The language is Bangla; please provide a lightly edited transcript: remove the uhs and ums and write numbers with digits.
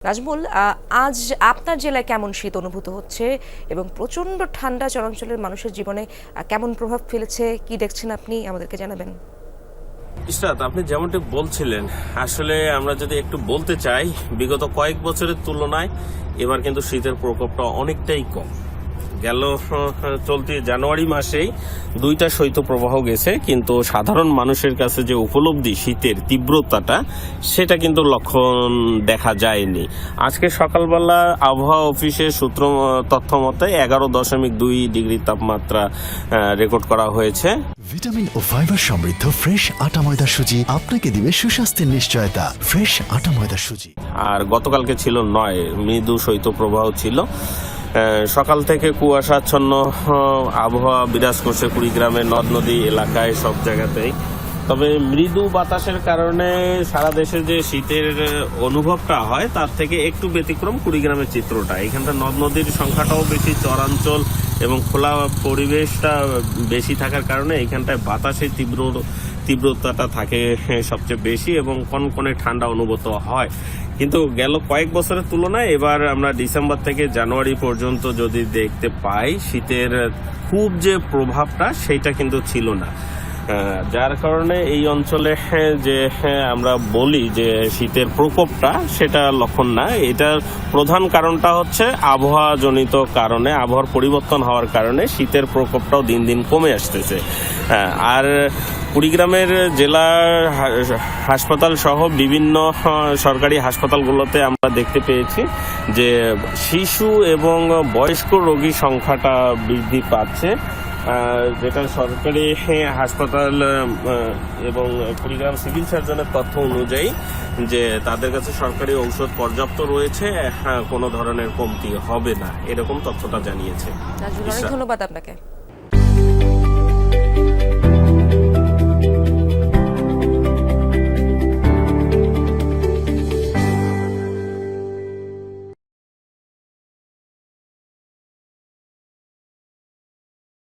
নাজমুল, আজ আপনার জেলায় কেমন শীত অনুভূত হচ্ছে এবং প্রচন্ড ঠান্ডা চরাঞ্চলের মানুষের জীবনে কেমন প্রভাব ফেলেছে, কি দেখছেন আপনি আমাদেরকে জানাবেন। ইশরাত, আপনি যেমনটি বলছিলেন, আসলে আমরা যদি একটু বলতে চাই, বিগত কয়েক বছরের তুলনায় এবার কিন্তু শীতের প্রকোপটা অনেকটাই কম। গেল চলতি জানুয়ারি মাসেই 2টা শৈত্যপ্রবাহ গেছে, কিন্তু সাধারণ মানুষের কাছে যে উপলব্ধি শীতের তীব্রতাটা সেটা কিন্তু লক্ষণ দেখা যায়নি। আজকে সকালবেলা আবহাওয়া অফিসের তথ্য মতে 11.2 ডিগ্রি তাপমাত্রা রেকর্ড করা হয়েছে। ভিটামিন ও ফাইবার সমৃদ্ধ ফ্রেশ আটা ময়দা সুজি আপনাকে দিবে সুস্বাস্থ্যের নিশ্চয়তা। ফ্রেশ আটা ময়দা সুজি। আর গতকালকে ছিল 9, মৃদু শৈত্যপ্রবাহ ছিল। সকাল থেকে কুয়াশাচ্ছন্ন আবহাওয়া বিরাজ করছে কুড়িগ্রামের নদ নদী এলাকায়, সব জায়গাতেই। তবে মৃদু বাতাসের কারণে সারা দেশে যে শীতের অনুভবটা হয় তার থেকে একটু ব্যতিক্রম কুড়িগ্রামের চিত্রটা। এখানটা নদ নদীর সংখ্যাটাও বেশি, চরাঞ্চল এবং খোলা পরিবেশটা বেশি থাকার কারণে এখানটায় বাতাসের তীব্রতাটা থাকে সবচেয়ে বেশি এবং কনকনে ঠান্ডা অনুভূত হয়। কিন্তু গেল কয়েক বছরের তুলনায় এবার আমরা ডিসেম্বর থেকে জানুয়ারি পর্যন্ত যদি দেখতে পাই, শীতের খুব যে প্রভাবটা সেটা কিন্তু ছিল না। যার কারণে এই অঞ্চলে যে আমরা বলি যে শীতের প্রকোপটা সেটা লক্ষণ না। এটার প্রধান কারণটা হচ্ছে আবহাওয়াজনিত কারণে, আবহাওয়ার পরিবর্তন হওয়ার কারণে শীতের প্রকোপটাও দিন দিন কমে আসতেছে। আর কুড়িগ্রামের জেলা হাসপাতাল সহ বিভিন্ন সরকারি হাসপাতালগুলোতে আমরা দেখতে পেয়েছি যে শিশু এবং বয়স্ক রোগী সংখ্যাটা বৃদ্ধি পাচ্ছে, যেটা সরকারি হাসপাতাল এবং কুড়িগ্রাম সিভিল সার্জনের তথ্য অনুযায়ী যে তাদের কাছে সরকারি ঔষধ পর্যাপ্ত রয়েছে, কোনো ধরনের কমতি হবে না, এরকম তথ্যটা জানিয়েছে। ধন্যবাদ আপনাকে।